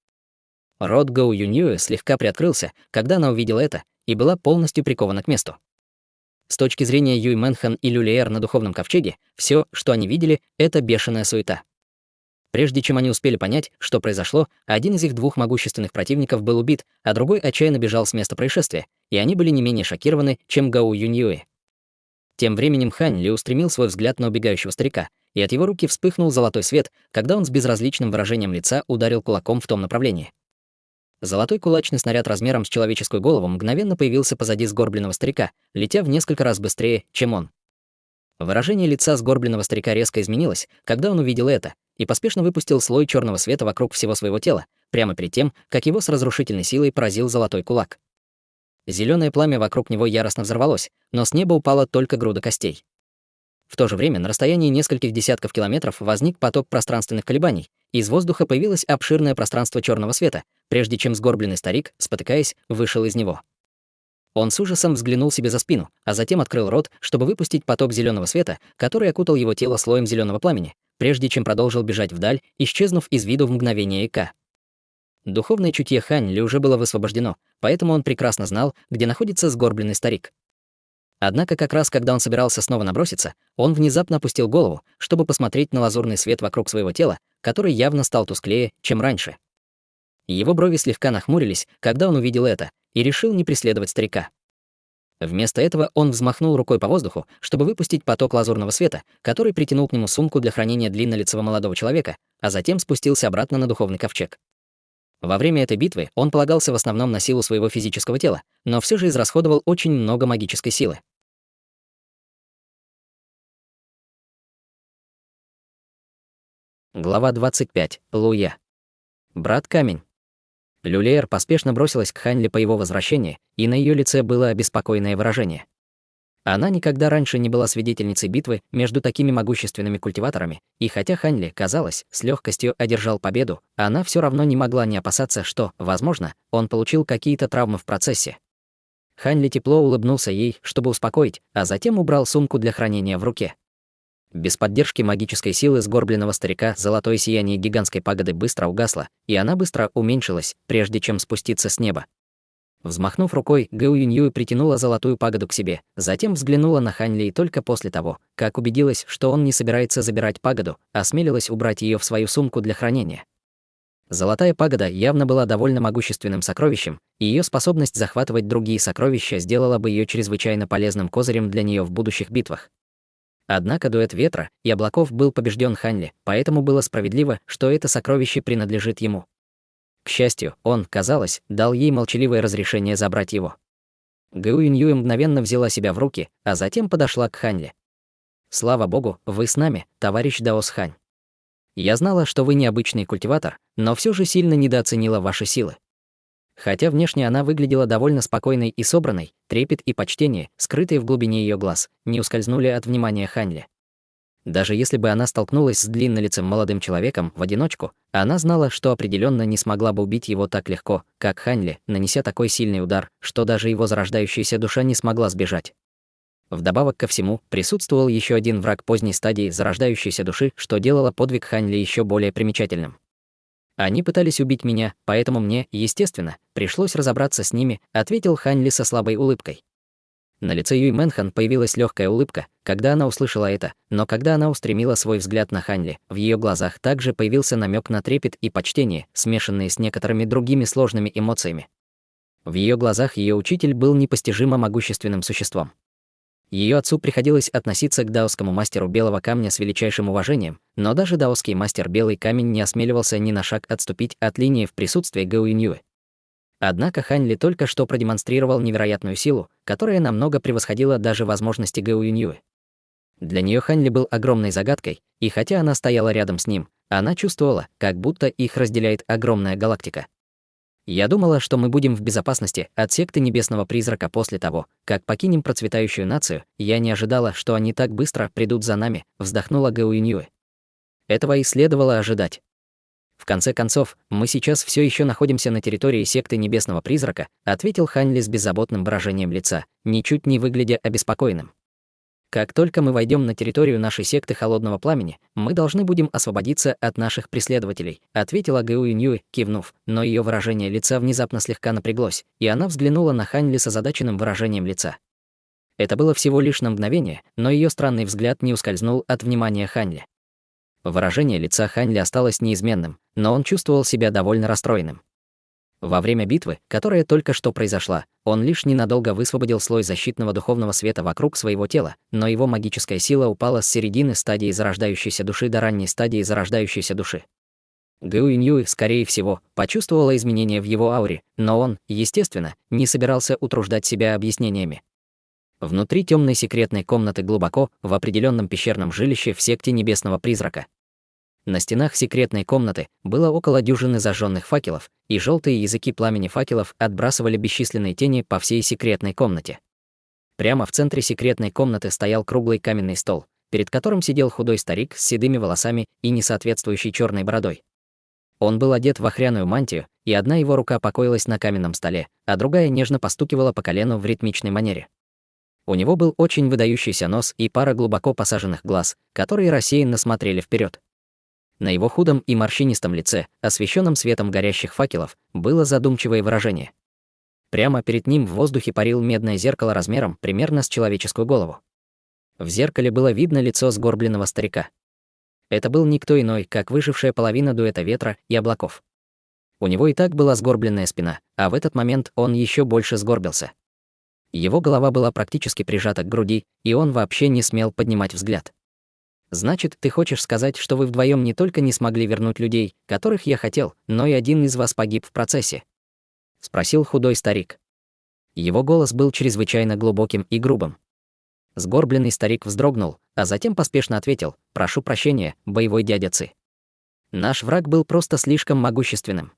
Рот Гоу Юньюэ слегка приоткрылся, когда она увидела это, и была полностью прикована к месту. С точки зрения Юй Мэнхан и Люлиэр на духовном ковчеге, все, что они видели, это бешеная суета. Прежде чем они успели понять, что произошло, один из их двух могущественных противников был убит, а другой отчаянно бежал с места происшествия, и они были не менее шокированы, чем Гоу Юньюэ. Тем временем Хань Ли устремил свой взгляд на убегающего старика, и от его руки вспыхнул золотой свет, когда он с безразличным выражением лица ударил кулаком в том направлении. Золотой кулачный снаряд размером с человеческую голову мгновенно появился позади сгорбленного старика, летя в несколько раз быстрее, чем он. Выражение лица сгорбленного старика резко изменилось, когда он увидел это, и поспешно выпустил слой черного света вокруг всего своего тела, прямо перед тем, как его с разрушительной силой поразил золотой кулак. Зеленое пламя вокруг него яростно взорвалось, но с неба упала только груда костей. В то же время на расстоянии нескольких десятков километров возник поток пространственных колебаний, и из воздуха появилось обширное пространство черного света, прежде чем сгорбленный старик, спотыкаясь, вышел из него. Он с ужасом взглянул себе за спину, а затем открыл рот, чтобы выпустить поток зеленого света, который окутал его тело слоем зеленого пламени, прежде чем продолжил бежать вдаль, исчезнув из виду в мгновение Эка. Духовное чутье Хань Ли уже было высвобождено, поэтому он прекрасно знал, где находится сгорбленный старик. Однако как раз когда он собирался снова наброситься, он внезапно опустил голову, чтобы посмотреть на лазурный свет вокруг своего тела, который явно стал тусклее, чем раньше. Его брови слегка нахмурились, когда он увидел это, и решил не преследовать старика. Вместо этого он взмахнул рукой по воздуху, чтобы выпустить поток лазурного света, который притянул к нему сумку для хранения длиннолицего молодого человека, а затем спустился обратно на духовный ковчег. Во время этой битвы он полагался в основном на силу своего физического тела, но все же израсходовал очень много магической силы. Глава 25. Луя. Брат Камень. Люлеер поспешно бросилась к Ханьле по его возвращении, и на ее лице было обеспокоенное выражение. Она никогда раньше не была свидетельницей битвы между такими могущественными культиваторами, и хотя Ханьле, казалось, с легкостью одержал победу, она все равно не могла не опасаться, что, возможно, он получил какие-то травмы в процессе. Ханьле тепло улыбнулся ей, чтобы успокоить, а затем убрал сумку для хранения в руке. Без поддержки магической силы сгорбленного старика золотое сияние гигантской пагоды быстро угасло, и она быстро уменьшилась, прежде чем спуститься с неба. Взмахнув рукой, Гэу Юньюй притянула золотую пагоду к себе, затем взглянула на Ханьли и только после того, как убедилась, что он не собирается забирать пагоду, осмелилась убрать ее в свою сумку для хранения. Золотая пагода явно была довольно могущественным сокровищем, и ее способность захватывать другие сокровища сделала бы ее чрезвычайно полезным козырем для нее в будущих битвах. Однако дуэт ветра и облаков был побежден Ханьли, поэтому было справедливо, что это сокровище принадлежит ему. К счастью, он, казалось, дал ей молчаливое разрешение забрать его. Гэу Юньюй мгновенно взяла себя в руки, а затем подошла к Ханьле. «Слава богу, вы с нами, товарищ Даос Хань. Я знала, что вы необычный культиватор, но все же сильно недооценила ваши силы». Хотя внешне она выглядела довольно спокойной и собранной, трепет и почтение, скрытые в глубине ее глаз, не ускользнули от внимания Ханьли. Даже если бы она столкнулась с длиннолицым молодым человеком в одиночку, она знала, что определенно не смогла бы убить его так легко, как Ханьли, нанеся такой сильный удар, что даже его зарождающаяся душа не смогла сбежать. Вдобавок ко всему, присутствовал еще один враг поздней стадии зарождающейся души, что делало подвиг Ханьли еще более примечательным. «Они пытались убить меня, поэтому мне, естественно, пришлось разобраться с ними», ответил Ханьли со слабой улыбкой. На лице Юй Мэнхан появилась легкая улыбка, когда она услышала это, но когда она устремила свой взгляд на Ханьли, в ее глазах также появился намек на трепет и почтение, смешанные с некоторыми другими сложными эмоциями. В ее глазах ее учитель был непостижимо могущественным существом. Ее отцу приходилось относиться к даосскому мастеру белого камня с величайшим уважением, но даже даосский мастер белый камень не осмеливался ни на шаг отступить от линии в присутствии Гэу Юньюи. Однако Ханьли только что продемонстрировал невероятную силу, которая намного превосходила даже возможности Гэу Юньюи. Для нее Ханьли был огромной загадкой, и хотя она стояла рядом с ним, она чувствовала, как будто их разделяет огромная галактика. «Я думала, что мы будем в безопасности от секты Небесного Призрака после того, как покинем процветающую нацию, я не ожидала, что они так быстро придут за нами», вздохнула Гэу Юньюи. Этого и следовало ожидать. «В конце концов, мы сейчас все еще находимся на территории секты Небесного Призрака», ответил Ханьли с беззаботным выражением лица, ничуть не выглядя обеспокоенным. «Как только мы войдем на территорию нашей секты Холодного Пламени, мы должны будем освободиться от наших преследователей», ответила Гэу Юньюи, кивнув, но ее выражение лица внезапно слегка напряглось, и она взглянула на Ханьли с озадаченным выражением лица. Это было всего лишь на мгновение, но ее странный взгляд не ускользнул от внимания Ханьли. Выражение лица Ханьли осталось неизменным, но он чувствовал себя довольно расстроенным. Во время битвы, которая только что произошла, он лишь ненадолго высвободил слой защитного духовного света вокруг своего тела, но его магическая сила упала с середины стадии зарождающейся души до ранней стадии зарождающейся души. Гэу Юньюи, скорее всего, почувствовала изменения в его ауре, но он, естественно, не собирался утруждать себя объяснениями. Внутри темной секретной комнаты глубоко, в определенном пещерном жилище в секте Небесного Призрака. На стенах секретной комнаты было около дюжины зажженных факелов, и желтые языки пламени факелов отбрасывали бесчисленные тени по всей секретной комнате. Прямо в центре секретной комнаты стоял круглый каменный стол, перед которым сидел худой старик с седыми волосами и несоответствующей черной бородой. Он был одет в охряную мантию, и одна его рука покоилась на каменном столе, а другая нежно постукивала по колену в ритмичной манере. У него был очень выдающийся нос и пара глубоко посаженных глаз, которые рассеянно смотрели вперед. На его худом и морщинистом лице, освещенном светом горящих факелов, было задумчивое выражение. Прямо перед ним в воздухе парил медное зеркало размером примерно с человеческую голову. В зеркале было видно лицо сгорбленного старика. Это был никто иной, как выжившая половина дуэта ветра и облаков. У него и так была сгорбленная спина, а в этот момент он еще больше сгорбился. Его голова была практически прижата к груди, и он вообще не смел поднимать взгляд. «Значит, ты хочешь сказать, что вы вдвоем не только не смогли вернуть людей, которых я хотел, но и один из вас погиб в процессе?» — спросил худой старик. Его голос был чрезвычайно глубоким и грубым. Сгорбленный старик вздрогнул, а затем поспешно ответил: «Прошу прощения, боевой дядя Ци. Наш враг был просто слишком могущественным.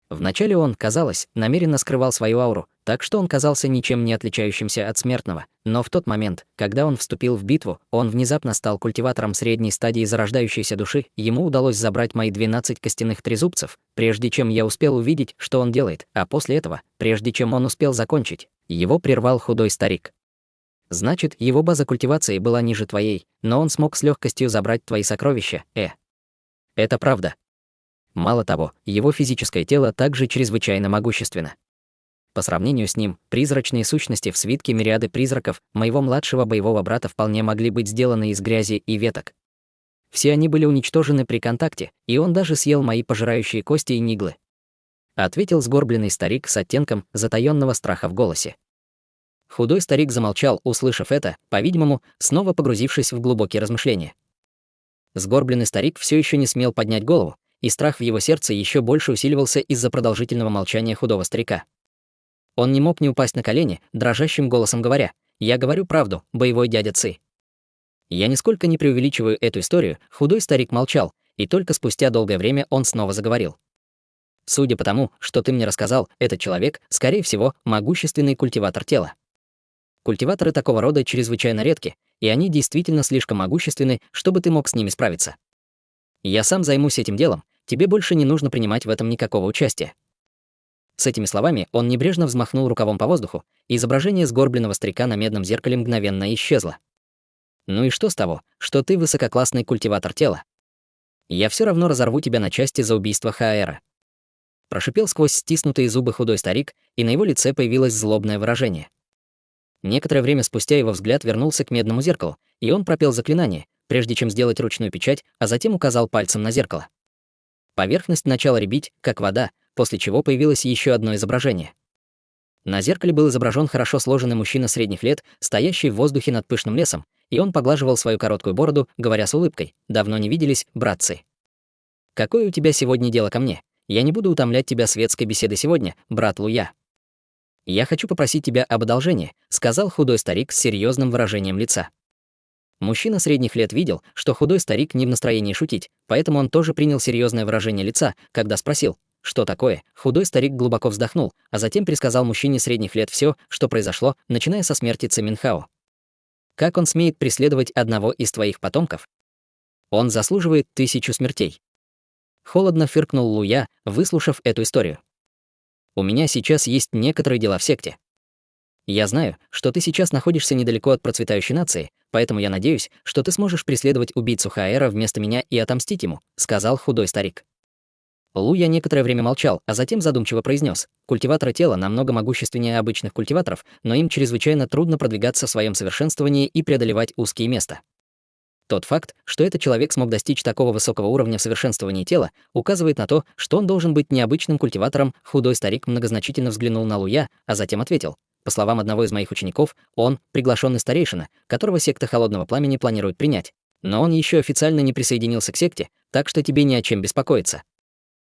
Вначале он, казалось, намеренно скрывал свою ауру, так что он казался ничем не отличающимся от смертного, но в тот момент, когда он вступил в битву, он внезапно стал культиватором средней стадии зарождающейся души, ему удалось забрать мои 12 костяных трезубцев, прежде чем я успел увидеть, что он делает, а после этого, прежде чем он успел закончить, его прервал худой старик. Значит, его база культивации была ниже твоей, но он смог с легкостью забрать твои сокровища, Это правда. Мало того, его физическое тело также чрезвычайно могущественно. По сравнению с ним, призрачные сущности в свитке мириады призраков моего младшего боевого брата вполне могли быть сделаны из грязи и веток. Все они были уничтожены при контакте, и он даже съел мои пожирающие кости и ниглы. Ответил сгорбленный старик с оттенком затаённого страха в голосе. Худой старик замолчал, услышав это, по-видимому, снова погрузившись в глубокие размышления. Сгорбленный старик все еще не смел поднять голову, и страх в его сердце еще больше усиливался из-за продолжительного молчания худого старика. Он не мог не упасть на колени, дрожащим голосом говоря: «Я говорю правду, боевой дядя Ци». Я нисколько не преувеличиваю эту историю, худой старик молчал, и только спустя долгое время он снова заговорил. «Судя по тому, что ты мне рассказал, этот человек, скорее всего, могущественный культиватор тела. Культиваторы такого рода чрезвычайно редки, и они действительно слишком могущественны, чтобы ты мог с ними справиться. Я сам займусь этим делом, тебе больше не нужно принимать в этом никакого участия». С этими словами он небрежно взмахнул рукавом по воздуху, и изображение сгорбленного старика на медном зеркале мгновенно исчезло. «Ну и что с того, что ты высококлассный культиватор тела? Я все равно разорву тебя на части за убийство Хаэра». Прошипел сквозь стиснутые зубы худой старик, и на его лице появилось злобное выражение. Некоторое время спустя его взгляд вернулся к медному зеркалу, и он пропел заклинание, прежде чем сделать ручную печать, а затем указал пальцем на зеркало. Поверхность начала рябить, как вода, после чего появилось еще одно изображение. На зеркале был изображен хорошо сложенный мужчина средних лет, стоящий в воздухе над пышным лесом, и он поглаживал свою короткую бороду, говоря с улыбкой: «Давно не виделись, братцы. Какое у тебя сегодня дело ко мне? Я не буду утомлять тебя светской беседой сегодня, брат Луя. Я хочу попросить тебя об одолжении», — сказал худой старик с серьезным выражением лица. Мужчина средних лет видел, что худой старик не в настроении шутить, поэтому он тоже принял серьезное выражение лица, когда спросил: «Что такое?» Худой старик глубоко вздохнул, а затем пересказал мужчине средних лет все, что произошло, начиная со смерти Циминхао. «Как он смеет преследовать одного из твоих потомков? Он заслуживает 1000 смертей». Холодно фыркнул Луя, выслушав эту историю. «У меня сейчас есть некоторые дела в секте. Я знаю, что ты сейчас находишься недалеко от процветающей нации, поэтому я надеюсь, что ты сможешь преследовать убийцу Хаэра вместо меня и отомстить ему», — сказал худой старик. Луя некоторое время молчал, а затем задумчиво произнес: «Культиваторы тела намного могущественнее обычных культиваторов, но им чрезвычайно трудно продвигаться в своем совершенствовании и преодолевать узкие места. Тот факт, что этот человек смог достичь такого высокого уровня в совершенствовании тела, указывает на то, что он должен быть необычным культиватором». Худой старик многозначительно взглянул на Луя, а затем ответил: «По словам одного из моих учеников, он — приглашенный старейшина, которого секта Холодного Пламени планирует принять. Но он еще официально не присоединился к секте, так что тебе не о чем беспокоиться.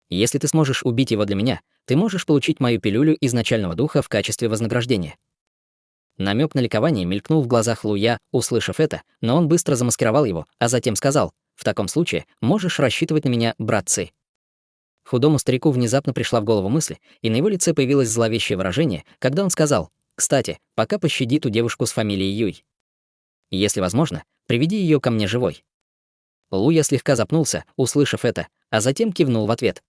Если ты сможешь убить его для меня, ты можешь получить мою пилюлю изначального духа в качестве вознаграждения». Намек на ликование мелькнул в глазах Луя, услышав это, но он быстро замаскировал его, а затем сказал: «В таком случае можешь рассчитывать на меня, братцы». Худому старику внезапно пришла в голову мысль, и на его лице появилось зловещее выражение, когда он сказал: «Кстати, пока пощади ту девушку с фамилией Юй. Если возможно, приведи ее ко мне живой». Луя слегка запнулся, услышав это, а затем кивнул в ответ.